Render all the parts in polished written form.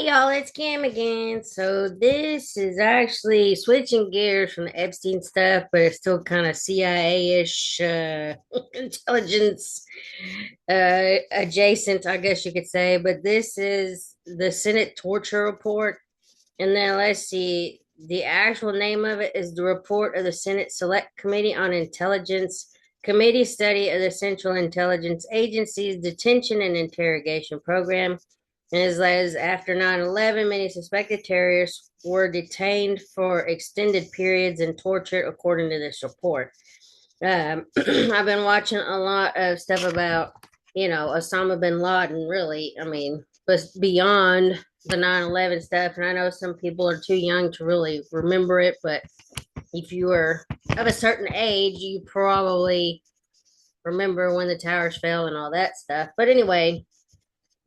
Hey y'all, it's Cam again. So this is actually switching gears from the Epstein stuff, but it's still kind of CIA-ish intelligence adjacent, I guess you could say. But this is the Senate torture report. And then let's see, the actual name of it is the report of the Senate Select Committee on Intelligence Committee Study of the Central Intelligence Agency's Detention and Interrogation Program. And as after 9/11, many suspected terrorists were detained for extended periods and tortured, according to this report. I've been watching a lot of stuff about, Osama bin Laden, really. I mean, but beyond the 9/11 stuff. And I know some people are too young to really remember it, but if you were of a certain age, you probably remember when the towers fell and all that stuff. But anyway,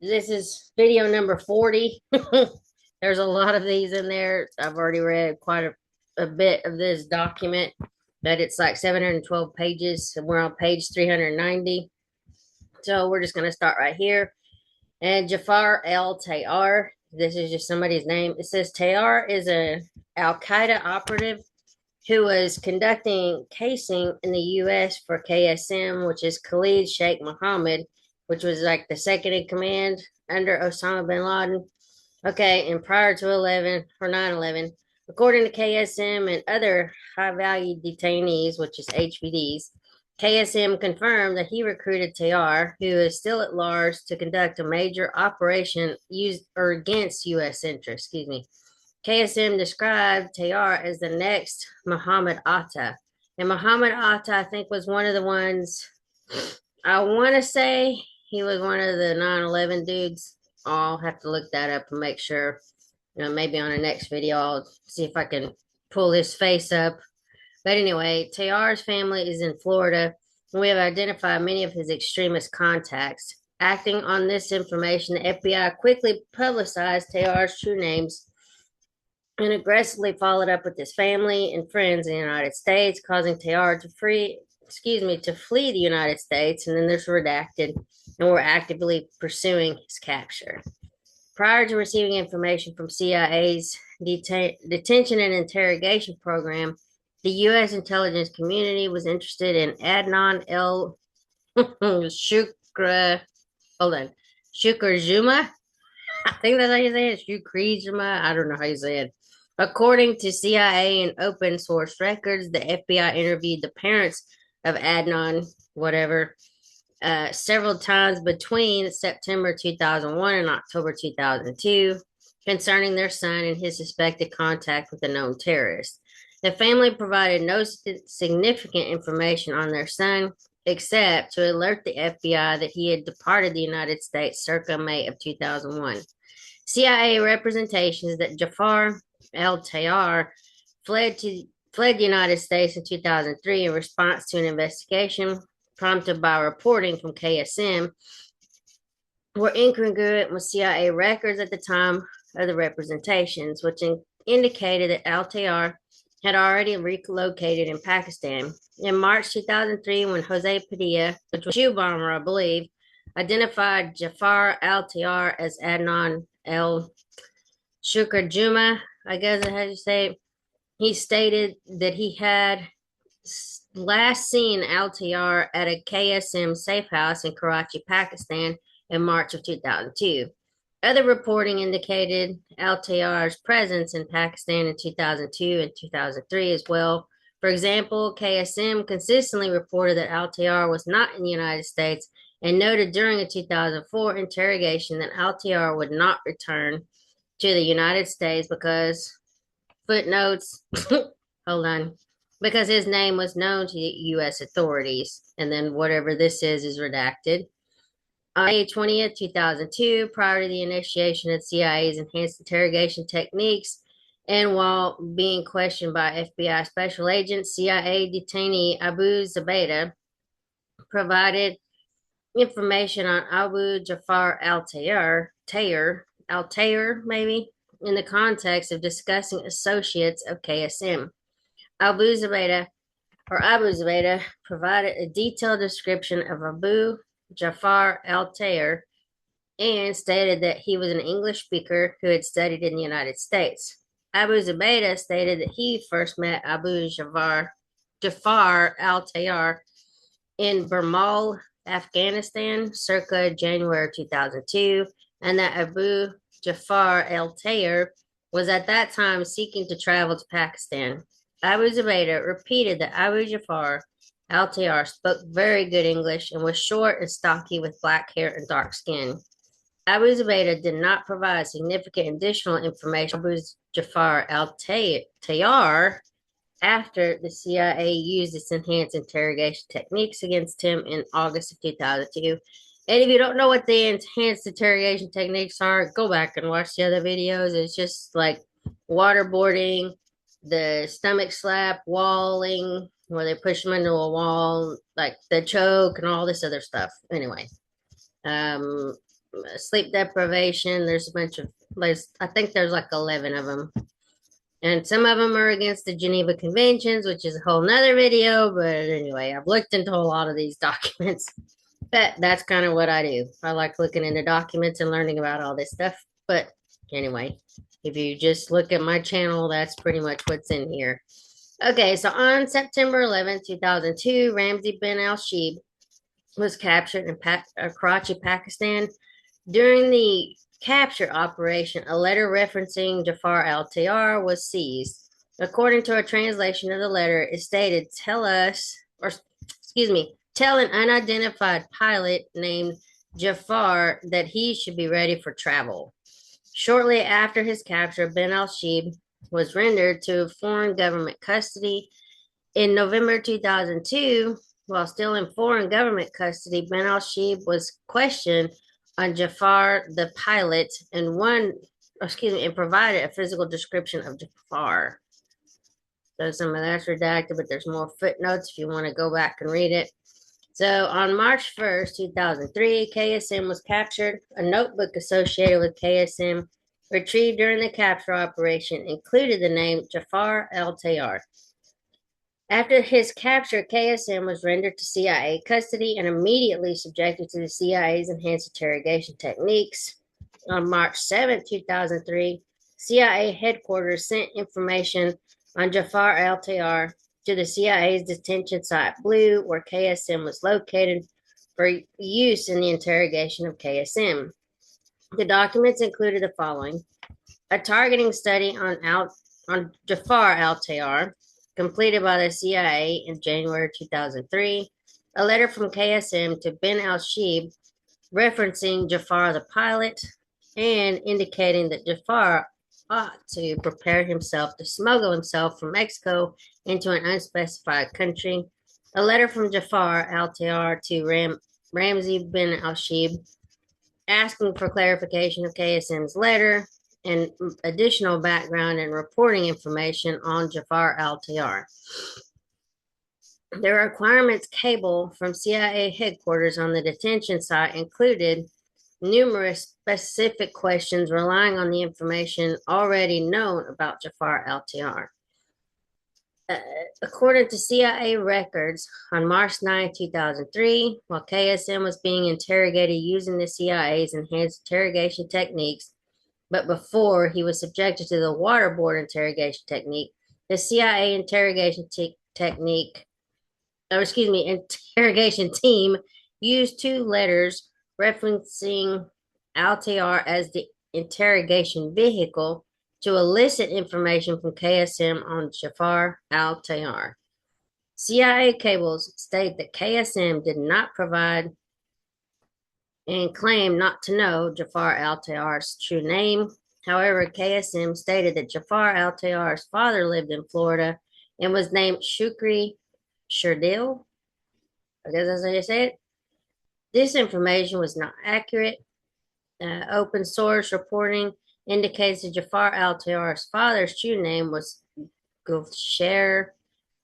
this is video number 40. There's a lot of these in there. I've already read quite a bit of this document, but it's like 712 pages. And we're on page 390. So we're just going to start right here. And Jafar El Tayar, this is just somebody's name. It says Tayar is a Al Qaeda operative who was conducting casing in the U.S. for KSM, which is Khalid Sheikh Mohammed, which was like the second in command under Osama bin Laden. Okay, and prior to 9/11, according to KSM and other high value detainees, which is HVDs, KSM confirmed that he recruited Tayar, who is still at large, to conduct a major operation used or against U.S. interests. Excuse me. KSM described Tayar as the next Muhammad Atta. And Muhammad Atta, I think, was one of the ones, I want to say he was one of the 9/11 dudes. I'll have to look that up and make sure. Maybe on the next video, I'll see if I can pull his face up. But anyway, Tayar's family is in Florida, and we have identified many of his extremist contacts. Acting on this information, the FBI quickly publicized Tayar's true names and aggressively followed up with his family and friends in the United States, causing Tayar to flee the United States. And then there's redacted, and we're actively pursuing his capture. Prior to receiving information from CIA's detention and interrogation program, the U.S. intelligence community was interested in Adnan El Shukra. Hold on, Shukrajuma. I think that's how you say it. Shukrajuma. I don't know how you say it. According to CIA and open source records, the FBI interviewed the parents of Adnan, whatever, several times between September 2001 and October 2002 concerning their son and his suspected contact with a known terrorist. The family provided no significant information on their son, except to alert the FBI that he had departed the United States circa May of 2001. CIA representations that Jafar El Tayar fled the United States in 2003 in response to an investigation prompted by reporting from KSM were incongruent with CIA records at the time of the representations, which indicated that Al Tayar had already relocated in Pakistan. In March 2003, when Jose Padilla, which was a shoe bomber, I believe, identified Jafar Al Tayar as Adnan El Shukrajuma, I guess that's how you say it. He stated that he had last seen Al Tayar at a KSM safe house in Karachi, Pakistan in March of 2002. Other reporting indicated Al Tayar's presence in Pakistan in 2002 and 2003 as well. For example, KSM consistently reported that Al Tayar was not in the United States and noted during a 2004 interrogation that Al Tayar would not return to the United States because, footnotes, hold on, because his name was known to U.S. authorities. And then whatever this is redacted. On May 20th, 2002, prior to the initiation of CIA's enhanced interrogation techniques, and while being questioned by FBI special agent, CIA detainee Abu Zubaydah provided information on Abu Jafar Al-Tayr, maybe, in the context of discussing associates of KSM. Abu Zubaydah provided a detailed description of Abu Jafar Al-Tayr and stated that he was an English speaker who had studied in the United States. Abu Zubaydah stated that he first met Abu Jafar al-Tayyar in Burmal, Afghanistan, circa January 2002, and that Abu Jafar al-Tayyar was at that time seeking to travel to Pakistan. Abu Zubaydah repeated that Abu Jafar al-Tayyar spoke very good English and was short and stocky with black hair and dark skin. Abu Zubaydah did not provide significant additional information. Abu Jafar al-Tayyar after the CIA used its enhanced interrogation techniques against him in August of 2002. And if you don't know what the enhanced interrogation techniques are, go back and watch the other videos. It's just like waterboarding, the stomach slap, walling, where they push them into a wall, like the choke and all this other stuff. Anyway, um, sleep deprivation. There's a bunch of, I think there's like 11 of them. And some of them are against the Geneva Conventions, which is a whole nother video. But anyway, I've looked into a lot of these documents. But that's kind of what I do. I like looking into documents and learning about all this stuff. But anyway, if you just look at my channel, that's pretty much what's in here. Okay, so on September 11th, 2002, Ramzi bin al-Shibh was captured in Karachi, Pakistan. During the capture operation, a letter referencing Jafar al-Tayyar was seized. According to a translation of the letter, it stated, tell an unidentified pilot named Jafar that he should be ready for travel. Shortly after his capture, bin al-Shibh was rendered to foreign government custody. In November 2002, while still in foreign government custody, bin al-Shibh was questioned on Jafar the pilot and provided a physical description of Jafar. So some of that's redacted, but there's more footnotes if you want to go back and read it. So on March 1st, 2003, KSM was captured. A notebook associated with KSM retrieved during the capture operation included the name Jafar al-Tayyar. After his capture, KSM was rendered to CIA custody and immediately subjected to the CIA's enhanced interrogation techniques. On March 7, 2003, CIA headquarters sent information on Jafar al-Tayyar to the CIA's detention site Blue, where KSM was located for use in the interrogation of KSM. The documents included the following: a targeting study on Jafar al-Tayyar, completed by the CIA in January 2003, a letter from KSM to bin al-Shibh referencing Jafar the pilot and indicating that Jafar ought to prepare himself to smuggle himself from Mexico into an unspecified country, a letter from Jafar al-Tayyar to Ramzi bin al-Shibh asking for clarification of KSM's letter, and additional background and reporting information on Jafar al-Tayyar. The requirements cable from CIA headquarters on the detention site included numerous specific questions relying on the information already known about Jafar al-Tayyar. According to CIA records, on March 9, 2003, while KSM was being interrogated using the CIA's enhanced interrogation techniques, but before he was subjected to the waterboard interrogation technique, the CIA interrogation interrogation team used two letters referencing al-Tayyar as the interrogation vehicle to elicit information from KSM on Jafar al-Tayyar. CIA cables state that KSM did not provide and claimed not to know Jafar al-Tayyar's true name. However, KSM stated that Jafar al-Tayyar's father lived in Florida and was named Shukri Sherdil. I guess that's how you say it. This information was not accurate. Open source reporting indicates that Jafar al-Tayyar's father's true name was Gulsher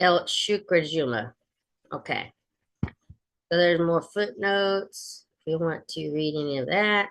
El Shukrajuma. Okay. So there's more footnotes if you want to read any of that.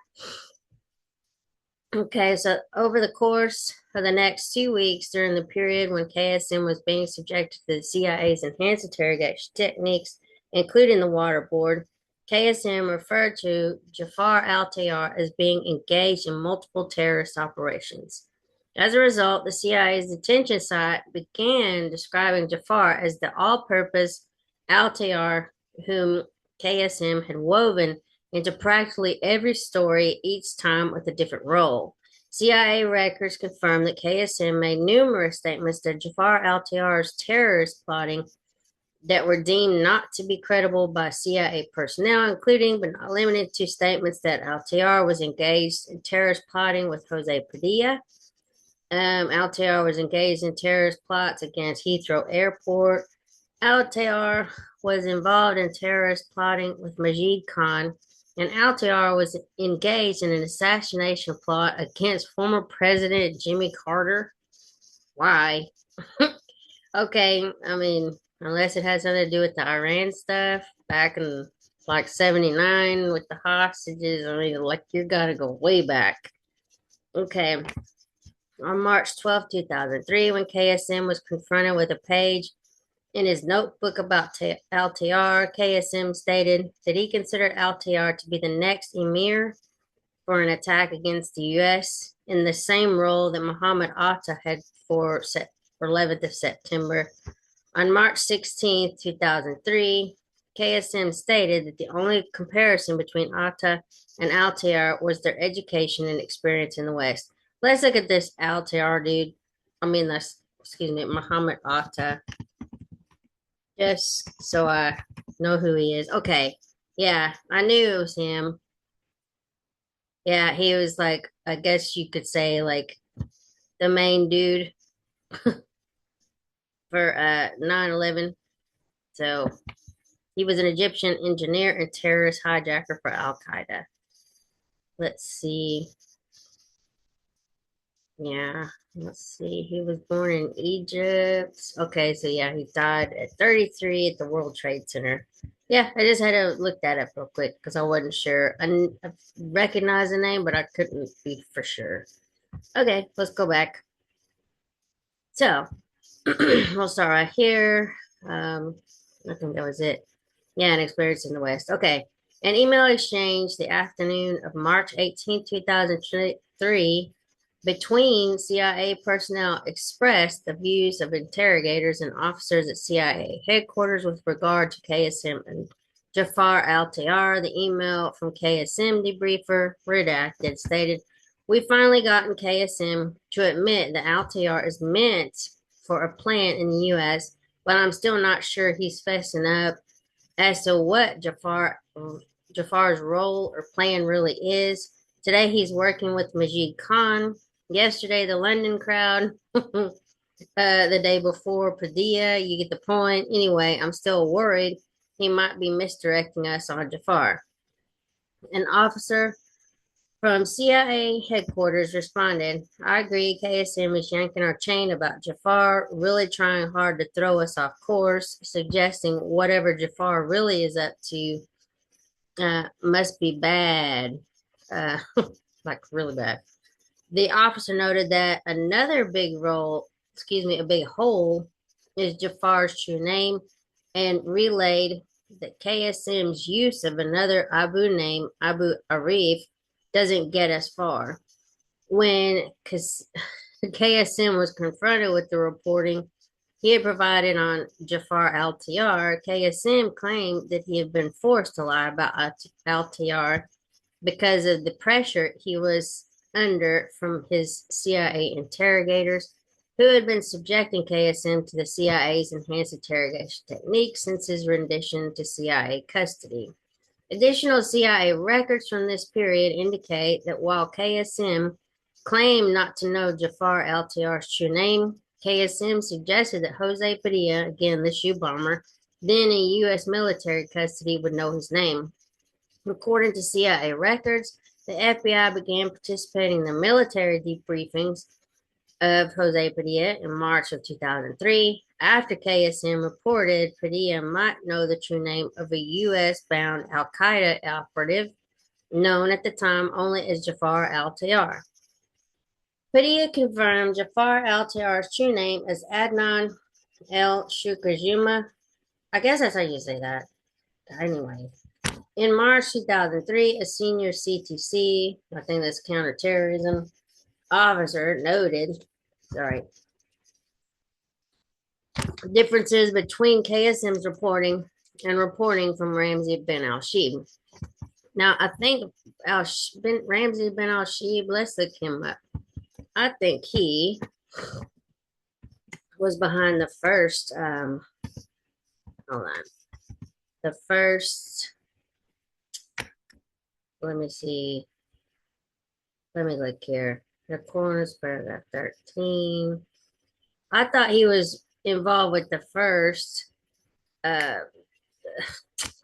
Okay, so over the course of the next 2 weeks, during the period when KSM was being subjected to the CIA's enhanced interrogation techniques, including the waterboard, KSM referred to Jafar al-Tayyar as being engaged in multiple terrorist operations. As a result, the CIA's detention site began describing Jafar as the all-purpose al-Tayyar whom KSM had woven into practically every story, each time with a different role. CIA records confirm that KSM made numerous statements that Jafar al-Tayyar's terrorist plotting that were deemed not to be credible by CIA personnel, including but not limited to statements that Altair was engaged in terrorist plotting with Jose Padilla. Altair was engaged in terrorist plots against Heathrow Airport. Altair was involved in terrorist plotting with Majid Khan, and Altair was engaged in an assassination plot against former President Jimmy Carter. Why? Okay, I mean, unless it has something to do with the Iran stuff back in like 79 with the hostages. I mean, like you gotta go way back. Okay, on March 12th, 2003, when KSM was confronted with a page in his notebook about Altair, KSM stated that he considered Altair to be the next emir for an attack against the U.S. in the same role that Muhammad Atta had for 11th of September. On March 16th, 2003, KSM stated that the only comparison between Atta and Altair was their education and experience in the West. Let's look at this Altair dude. Muhammad Atta. Just so I know who he is. Okay. Yeah, I knew it was him. Yeah, he was like, I guess you could say, like, the main dude for 9/11. So he was an Egyptian engineer and terrorist hijacker for Al Qaeda. Let's see. Yeah, let's see. He was born in Egypt. Okay, so yeah, he died at 33 at the World Trade Center. Yeah, I just had to look that up real quick because I wasn't sure. I recognized the name, but I couldn't be for sure. Okay, let's go back. So we'll start right here. I think that was it. Yeah, an experience in the West. Okay. An email exchange the afternoon of March 18, 2003 between CIA personnel expressed the views of interrogators and officers at CIA headquarters with regard to KSM and Jafar al-Tayyar. The email from KSM debriefer, redacted, stated, "We finally gotten KSM to admit that al-Tayyar is meant for a plant in the U.S., but I'm still not sure he's fessing up as to what Jafar's role or plan really is. Today he's working with Majid Khan. Yesterday the London crowd. The day before Padilla. You get the point. Anyway, I'm still worried he might be misdirecting us on Jafar." An officer from CIA headquarters responded, "I agree, KSM is yanking our chain about Jafar, really trying hard to throw us off course, suggesting whatever Jafar really is up to must be bad, like really bad." The officer noted that another a big hole is Jafar's true name, and relayed that KSM's use of another Abu name, Abu Arif, doesn't get us far. When KSM was confronted with the reporting he had provided on Jafar al-Tayyar, KSM claimed that he had been forced to lie about al-Tayyar because of the pressure he was under from his CIA interrogators, who had been subjecting KSM to the CIA's enhanced interrogation techniques since his rendition to CIA custody. Additional CIA records from this period indicate that while KSM claimed not to know Jafar al-Tayyar's true name, KSM suggested that Jose Padilla, again the shoe bomber, then in U.S. military custody, would know his name. According to CIA records, the FBI began participating in the military debriefings of Jose Padilla in March of 2003, after KSM reported Padilla might know the true name of a U.S.-bound al-Qaeda operative known at the time only as Jafar al-Tayyar. Padilla confirmed Jafar al-Tayyar's true name as Adnan el-Shukrajuma. I guess that's how you say that. Anyway, In March 2003, a senior CTC, I think that's counterterrorism, officer noted, sorry, differences between KSM's reporting and reporting from Ramzi bin al-Shib. Now, I think Ramzi bin al-Shib, let's look him up. I think he was behind the first, hold on, the first, let me see, let me look here. The corners, paragraph 13. I thought he was involved with the first, uh,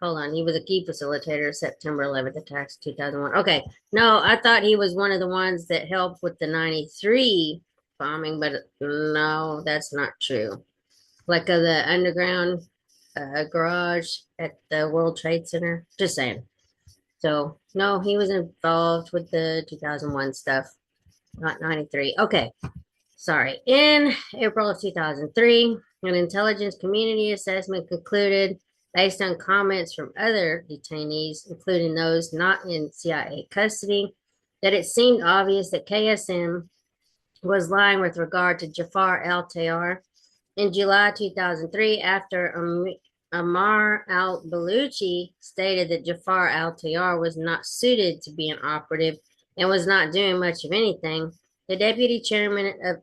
hold on, he was a key facilitator September 11th attacks 2001. Okay, no, I thought he was one of the ones that helped with the 93 bombing, but no, that's not true. Like the underground garage at the World Trade Center. Just saying. So, no, he was involved with the 2001 stuff, not 93. Okay, sorry. In April of 2003, an intelligence community assessment concluded, based on comments from other detainees, including those not in CIA custody, that it seemed obvious that KSM was lying with regard to Jafar al-Tayar. In July 2003, after Ammar al-Baluchi stated that Jafar al-Tayar was not suited to be an operative and was not doing much of anything, the deputy chairman of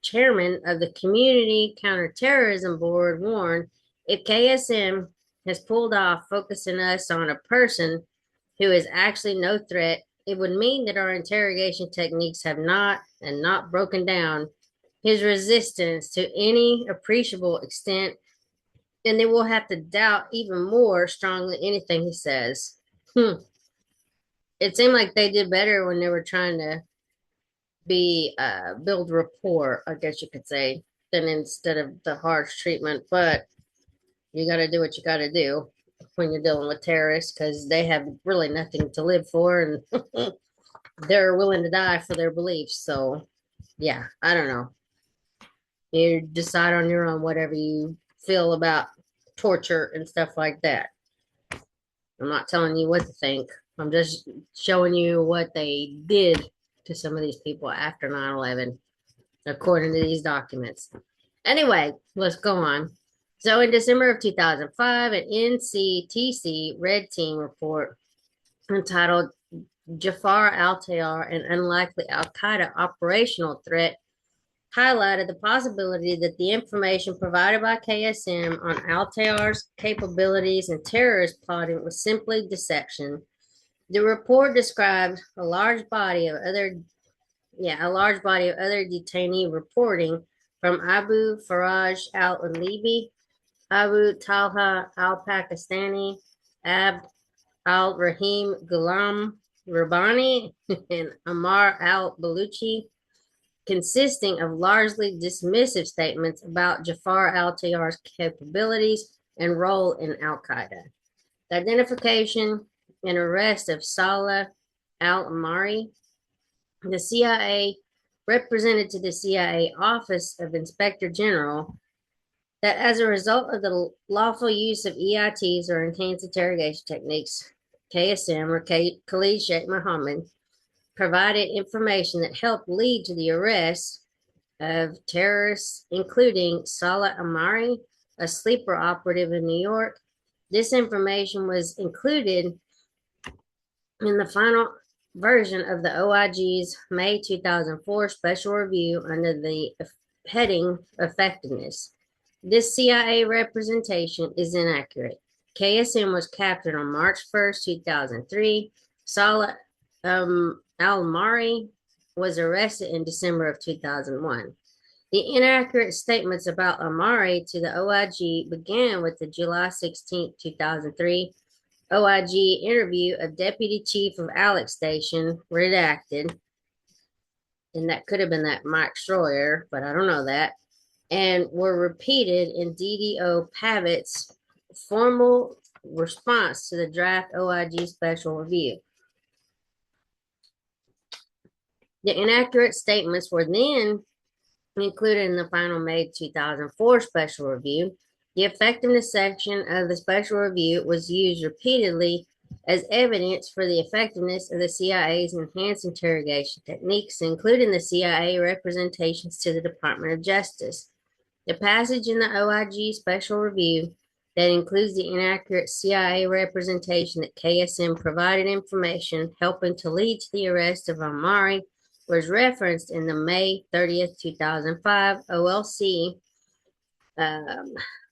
the Community Counterterrorism Board warned, if KSM has pulled off focusing us on a person who is actually no threat, it would mean that our interrogation techniques have not broken down his resistance to any appreciable extent, and they will have to doubt even more strongly anything he says. It seemed like they did better when they were trying to be build rapport, I guess you could say, than instead of the harsh treatment. But you got to do what you got to do when you're dealing with terrorists because they have really nothing to live for and they're willing to die for their beliefs. So, yeah, I don't know. You decide on your own whatever you feel about torture and stuff like that. I'm not telling you what to think. I'm just showing you what they did to some of these people after 9/11, according to these documents. Anyway, let's go on. So in December of 2005, an NCTC Red Team report entitled Jafar al-Tayar, an unlikely al-Qaeda operational threat, highlighted the possibility that the information provided by KSM on al-Tayar's capabilities and terrorist plotting was simply deception. The report described a large body of other detainee reporting from Abu Faraj al-Alibi, Abu Talha al-Pakistani, Abd al-Rahim Ghulam Rabbani, and Ammar al-Baluchi, consisting of largely dismissive statements about Jafar al-Tayar's capabilities and role in al-Qaeda. The identification and arrest of Salah al-Amari, the CIA represented to the CIA Office of Inspector General that as a result of the lawful use of EITs or enhanced interrogation techniques, KSM or Khalid Sheikh Mohammed provided information that helped lead to the arrest of terrorists, including Salah Amari, a sleeper operative in New York. This information was included in the final version of the OIG's May 2004 special review under the heading Effectiveness. This CIA representation is inaccurate. KSM was captured on March 1st, 2003. Salah al-Mari was arrested in December of 2001. The inaccurate statements about Amari to the OIG began with the July 16, 2003 OIG interview of Deputy Chief of Alex Station, redacted, and that could have been that Mike Schroyer, but I don't know that, and were repeated in DDO Pavitt's formal response to the draft OIG special review. The inaccurate statements were then included in the final May 2004 special review. The effectiveness section of the special review was used repeatedly as evidence for the effectiveness of the CIA's enhanced interrogation techniques, including the CIA representations to the Department of Justice. The passage in the OIG special review that includes the inaccurate CIA representation that KSM provided information helping to lead to the arrest of Amari was referenced in the May 30th, 2005 OLC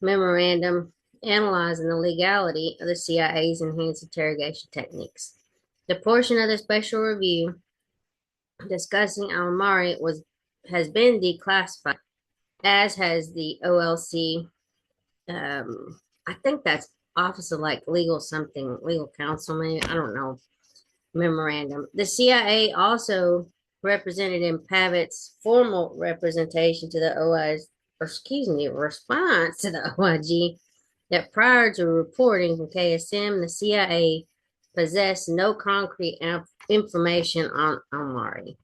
memorandum analyzing the legality of the CIA's enhanced interrogation techniques. The portion of the special review discussing Amari has been declassified, as has the OLC. I think that's Office of Legal Counsel, maybe, I don't know, memorandum. The CIA also represented in Pavitt's formal representation to the response to the OIG that prior to reporting from KSM, the CIA possessed no concrete information on Amari.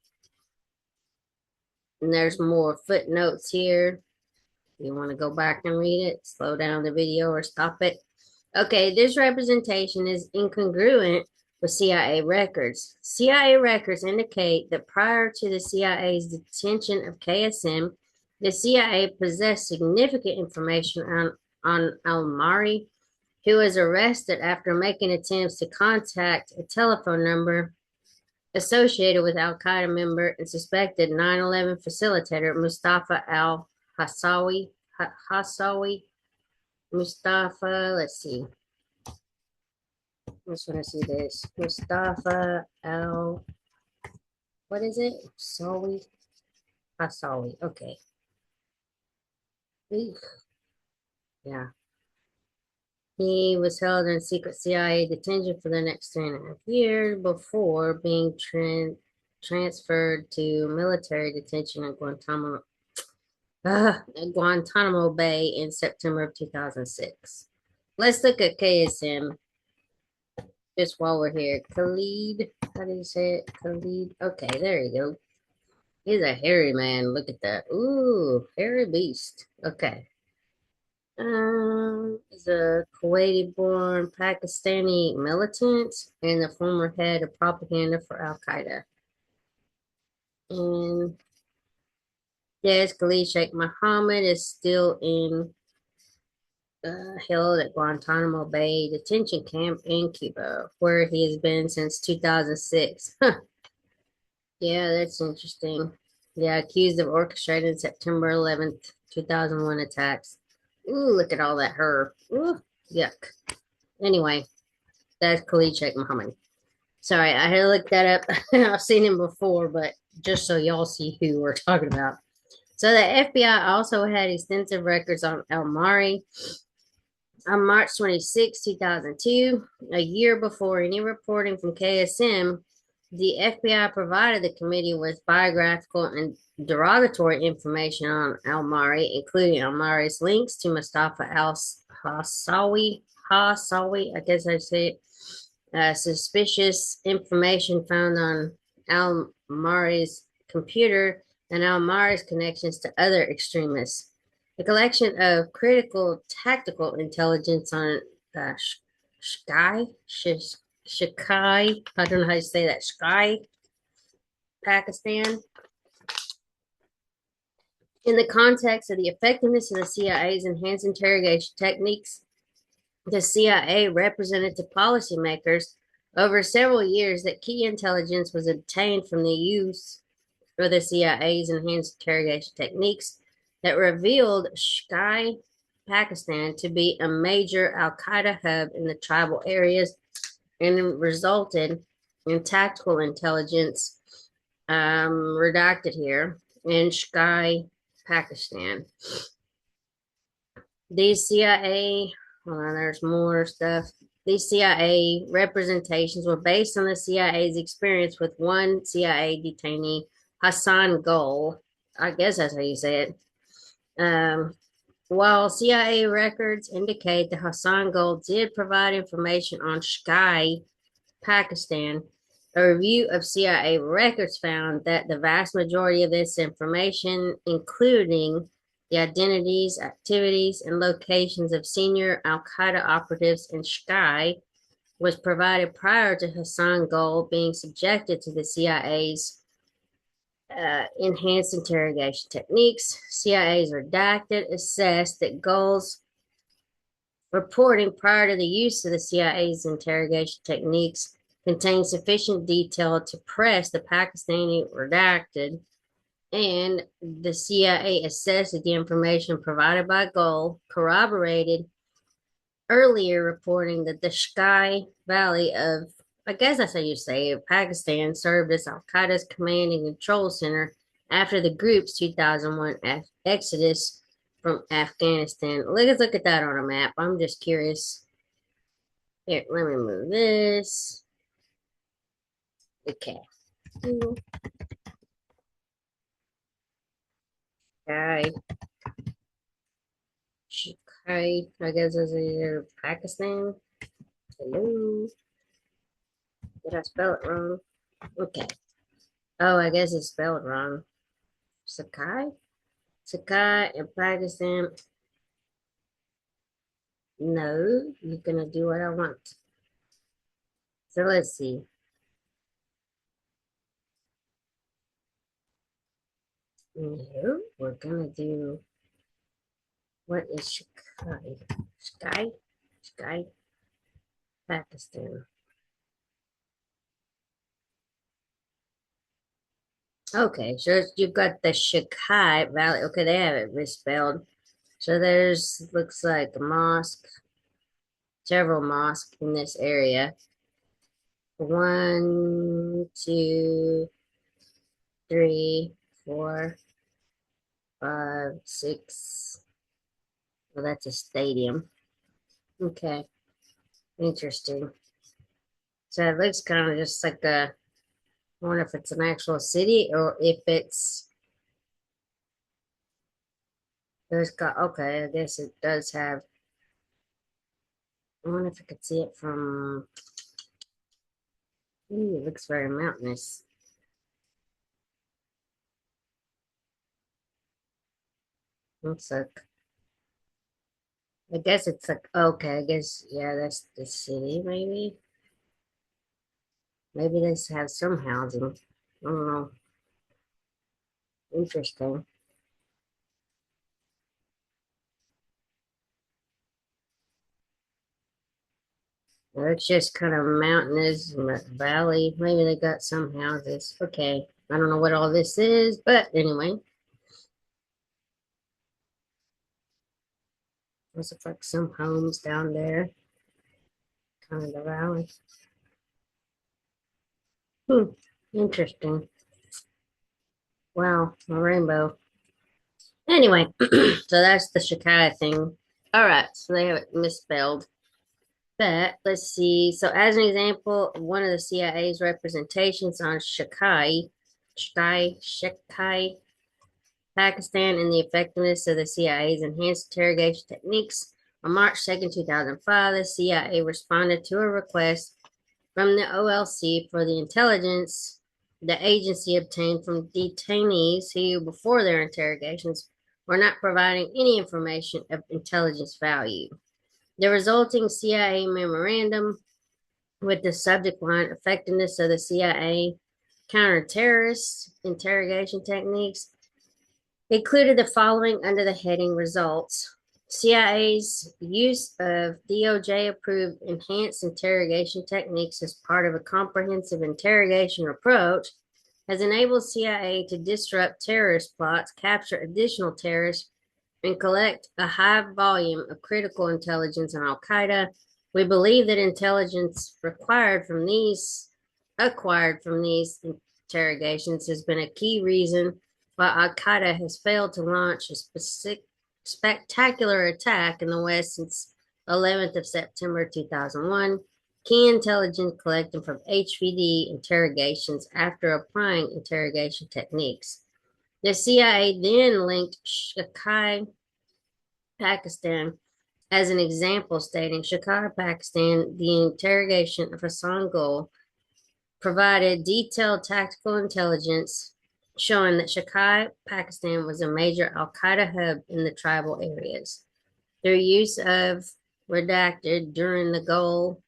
And there's more footnotes here. If you want to go back and read it, slow down the video or stop it. Okay, this representation is incongruent with CIA records. CIA records indicate that prior to the CIA's detention of KSM, the CIA possessed significant information on Almari, who was arrested after making attempts to contact a telephone number associated with Al-Qaeda member and suspected 9/11 facilitator Mustafa al-Hassawi. Mustafa, let's see. I just want to see this. Mustafa al, what is it? Hassawi. Okay. Yeah. He was held in secret CIA detention for the next 3.5 years before being transferred to military detention at Guantanamo Bay in September of 2006. Let's look at KSM just while we're here. Khalid, how do you say it? Khalid. Okay, there you go. He's a hairy man. Look at that. Ooh, hairy beast. Okay. Is a Kuwaiti-born Pakistani militant and the former head of propaganda for Al-Qaeda. And yes, Khalid Sheikh Mohammed is still held at Guantanamo Bay detention camp in Cuba, where he has been since 2006. Huh. Yeah, that's interesting. Yeah, accused of orchestrating September 11th, 2001 attacks. Ooh, look at all that hair. Ooh, yuck. Anyway, that's Khalid Sheikh Mohammed. Sorry, I had to look that up. I've seen him before, but just so y'all see who we're talking about. So the FBI also had extensive records on Almari. On March 26, 2002, a year before any reporting from KSM, the FBI provided the committee with biographical and derogatory information on Almari, including Almari's links to Mustafa al-Hassawi, I guess I say it, suspicious information found on Almari's computer, and Almari's connections to other extremists. The collection of critical tactical intelligence on Sky, I don't know how to say that, Sky, Pakistan. In the context of the effectiveness of the CIA's enhanced interrogation techniques, the CIA represented to policymakers over several years that key intelligence was obtained from the use of the CIA's enhanced interrogation techniques that revealed Sky, Pakistan to be a major Al-Qaeda hub in the tribal areas and resulted in tactical intelligence redacted here in Sky, Pakistan. These CIA, there's more stuff. These CIA representations were based on the CIA's experience with one CIA detainee, Hassan Gul. I guess that's how you say it. While CIA records indicate that Hassan Gul did provide information on Sky, Pakistan, a review of CIA records found that the vast majority of this information, including the identities, activities, and locations of senior Al-Qaeda operatives in Sky, was provided prior to Hassan Gold being subjected to the CIA's enhanced interrogation techniques. CIA's redacted assessed that Gold's reporting prior to the use of the CIA's interrogation techniques contained sufficient detail to press the Pakistani redacted, and the CIA assessed that the information provided by Gold corroborated earlier reporting that the Sky Valley of, I guess that's how you say it, Pakistan served as Al Qaeda's command and control center after the group's 2001 exodus from Afghanistan. Let's look at that on a map. I'm just curious. Here, let me move this. Okay. Sky. Sky. I guess this is either Pakistan. Hello. Did I spell it wrong? Okay. Oh, I guess it's spelled wrong. Sakai? Sakai in Pakistan. No, you're gonna do what I want. So let's see. No, we're gonna do what is Sakai? Sky? Sky? Pakistan. Okay, so you've got the Shakai Valley. Okay, they have it misspelled. So there's looks like a mosque, several mosques in this area. One, two, three, four, five, six. Well, that's a stadium. Okay, interesting. So it looks kind of just like a, I wonder if it's an actual city or if it's, there's got, okay, I guess it does have, I wonder if I could see it from, ooh, it looks very mountainous. Looks like, I guess it's like, okay, I guess, yeah, that's the city, maybe. Maybe they have some housing. I don't know. Interesting. Well, it's just kind of mountainous valley. Maybe they got some houses. Okay. I don't know what all this is, but anyway, there's like some homes down there, kind of the valley. Hmm. Interesting. Wow, a rainbow. Anyway, so that's the Shikai thing. All right, so they have it misspelled. But let's see. So, as an example, one of the CIA's representations on Shikai, Pakistan, and the effectiveness of the CIA's enhanced interrogation techniques. On March 2nd, 2005, the CIA responded to a request from the OLC for the intelligence the agency obtained from detainees who, before their interrogations, were not providing any information of intelligence value. The resulting CIA memorandum with the subject line effectiveness of the CIA counter-terrorist interrogation techniques included the following under the heading results. CIA's use of DOJ approved enhanced interrogation techniques as part of a comprehensive interrogation approach has enabled CIA to disrupt terrorist plots, capture additional terrorists, and collect a high volume of critical intelligence on Al Qaeda. We believe that intelligence acquired from these interrogations has been a key reason why Al Qaeda has failed to launch a spectacular attack in the West since 11th of September 2001. Key intelligence collected from HVD interrogations after applying interrogation techniques. The CIA then linked Shakai, Pakistan as an example, stating Shakai, Pakistan, the interrogation of Hassan Gul provided detailed tactical intelligence showing that Shakai, Pakistan was a major Al Qaeda hub in the tribal areas. Their use of redacted during the Gul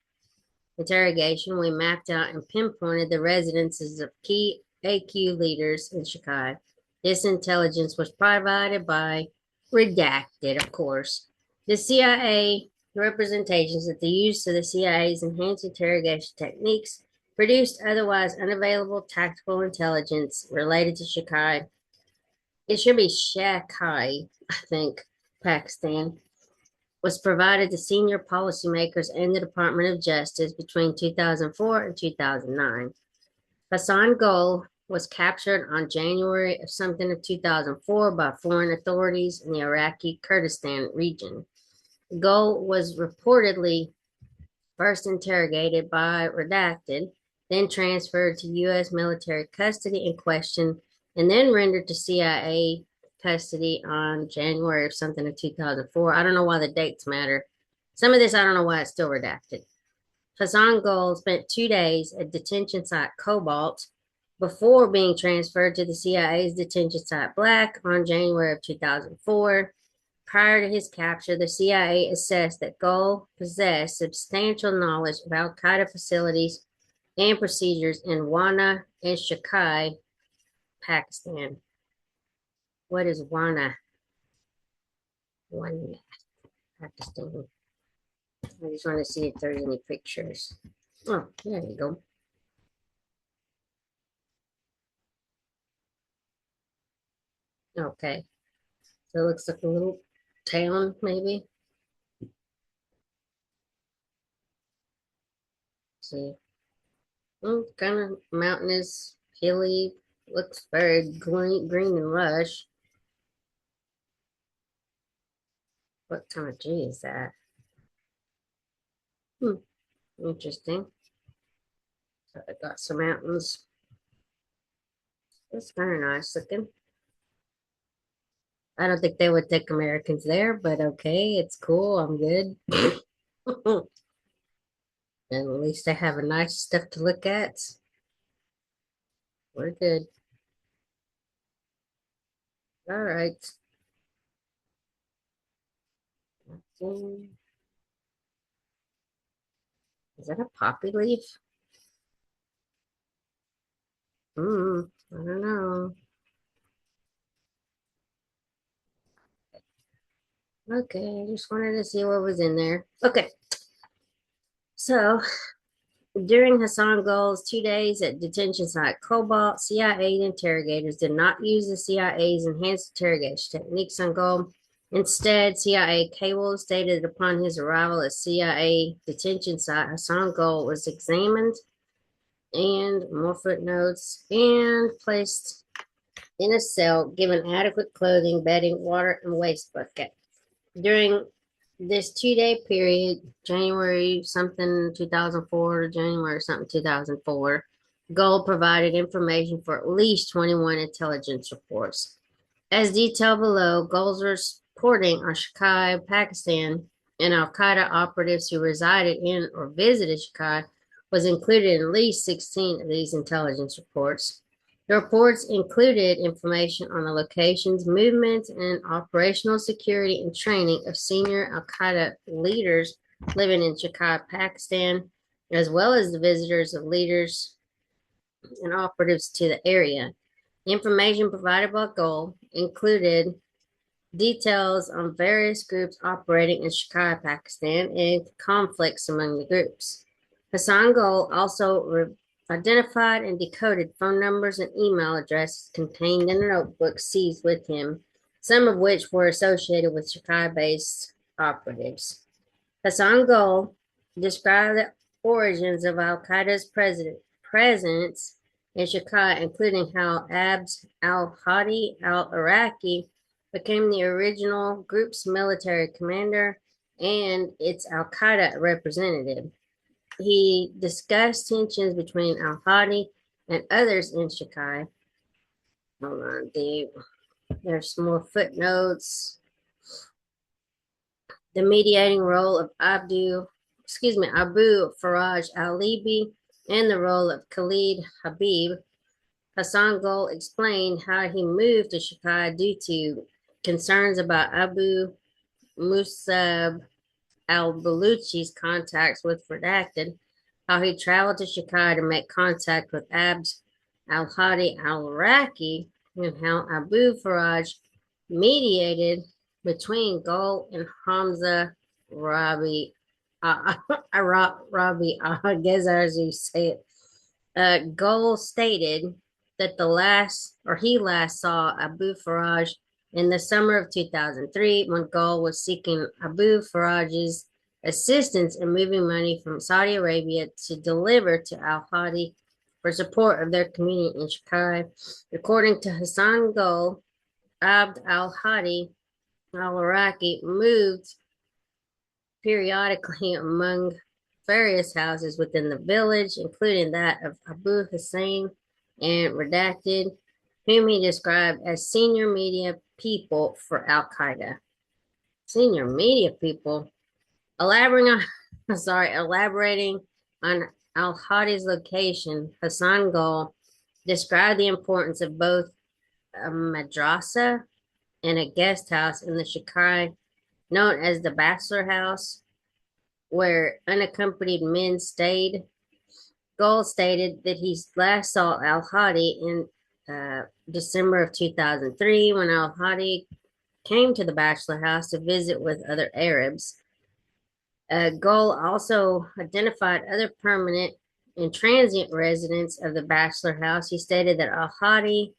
interrogation, we mapped out and pinpointed the residences of key AQ leaders in Chicago. This intelligence was provided by redacted, of course. The CIA representations that the use of the CIA's enhanced interrogation techniques produced otherwise unavailable tactical intelligence related to Chicago. It should be Shakai, I think, Pakistan, was provided to senior policymakers and the Department of Justice between 2004 and 2009. Hassan Gol was captured on January of something of 2004 by foreign authorities in the Iraqi Kurdistan region. Gol was reportedly first interrogated by redacted, then transferred to U.S. military custody and questioned, and then rendered to CIA custody on January of something of 2004. I don't know why the dates matter. Some of this, I don't know why it's still redacted. Hassan Gol spent 2 days at detention site Cobalt before being transferred to the CIA's detention site Black on January of 2004. Prior to his capture, the CIA assessed that Gol possessed substantial knowledge of Al Qaeda facilities and procedures in Wana and Shakai, Pakistan. What is Wana? Wana, Pakistan. I just want to see if there's any pictures. Oh, there you go. Okay. So it looks like a little town, maybe. Let's see. Kind of mountainous, hilly. Looks very green and lush. What kind of tree is that? Interesting. So I got some mountains. It's kind of nice looking. I don't think they would take Americans there, but okay, it's cool. I'm good. And at least they have a nice stuff to look at. We're good. All right. Is that a poppy leaf? I don't know. Okay, I just wanted to see what was in there. Okay. So during Hassan Gol's 2 days at detention site Cobalt, CIA interrogators did not use the CIA's enhanced interrogation techniques on Gol. Instead, CIA cable stated that upon his arrival at CIA detention site, Hassan Gol was examined and more footnotes and placed in a cell, given adequate clothing, bedding, water, and waste bucket. During this 2 day period, January something 2004 to January something 2004, Gold provided information for at least 21 intelligence reports. As detailed below, Gold's reporting on Shakai, Pakistan, and Al Qaeda operatives who resided in or visited Shakai was included in at least 16 of these intelligence reports. The reports included information on the locations, movements, and operational security and training of senior Al Qaeda leaders living in Shakai, Pakistan, as well as the visitors of leaders and operatives to the area. The information provided by Gol included details on various groups operating in Shakai, Pakistan, and conflicts among the groups. Hassan Gol also identified and decoded phone numbers and email addresses contained in a notebook seized with him, some of which were associated with Shakai-based operatives. Hassan Gol described the origins of Al Qaeda's presence in Shakai, including how Abd al-Hadi al-Iraqi became the original group's military commander and its Al Qaeda representative. He discussed tensions between al-Hadi and others in Shakai. Hold on, there's some more footnotes. The mediating role of Abu Faraj al-Libi and the role of Khalid Habib. Hassan Gol explained how he moved to Shakai due to concerns about Abu Musab al-Baluchi's contacts with redacted, how he traveled to Chicago to make contact with Abd al-Hadi al-Iraqi, and how Abu Faraj mediated between Gul and Hamza Rabi. Rabi, I guess as you say it. Gul stated that he last saw Abu Faraj in the summer of 2003 when Gul was seeking Abu Faraj's assistance in moving money from Saudi Arabia to deliver to Al Hadi for support of their community in Chicago. According to Hassan Gul, Abd al Hadi al Iraqi moved periodically among various houses within the village, including that of Abu Hussein and Redacted, whom he described as senior media people for Al Qaeda. Senior media people. Elaborating on, elaborating on Al Hadi's location, Hassan Gul described the importance of both a madrasa and a guest house in the Shikai, known as the Bachelor House, where unaccompanied men stayed. Gold stated that he last saw Al Hadi in December of 2003 when Al Hadi came to the Bachelor House to visit with other Arabs. Goal also identified other permanent and transient residents of the Bachelor House. He stated that Al Hadi,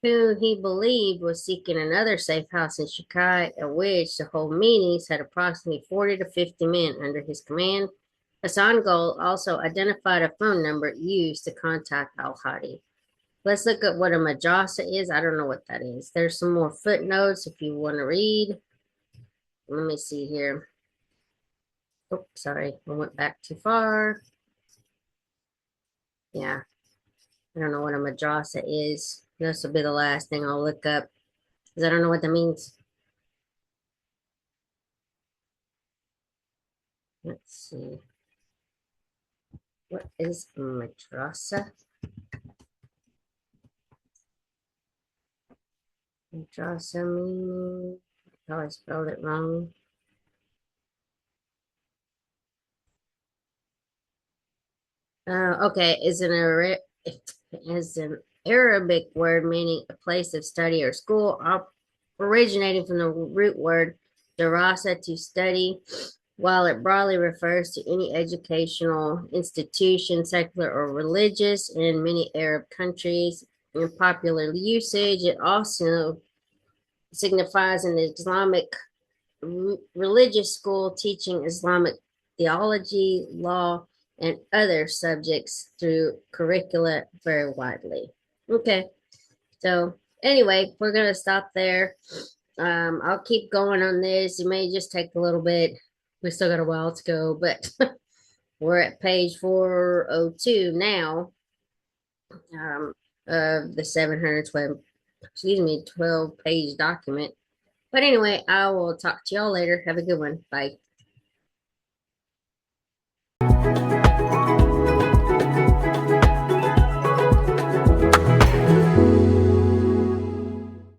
who he believed was seeking another safe house in Shikai, at which to hold meetings, had approximately 40 to 50 men under his command. Hassan Gold also identified a phone number used to contact Al Hadi. Let's look at what a madrasa is. I don't know what that is. There's some more footnotes if you want to read. Let me see here. Oh, sorry, I went back too far. Yeah, I don't know what a madrasa is. This will be the last thing I'll look up because I don't know what that means. Let's see. What is a madrasa? Madrasa meaning, I probably spelled it wrong. Okay, is an Arabic word meaning a place of study or school, originating from the root word darasa, to study, while it broadly refers to any educational institution, secular or religious, in many Arab countries. In popular usage, it also signifies an Islamic religious school teaching Islamic theology, law, and other subjects through curricula very widely. Okay, so anyway, we're going to stop there. I'll keep going on this. It may just take a little bit. We still got a while to go, but we're at page 402 now, of the 12 page document. But anyway, I will talk to y'all later. Have a good one. Bye.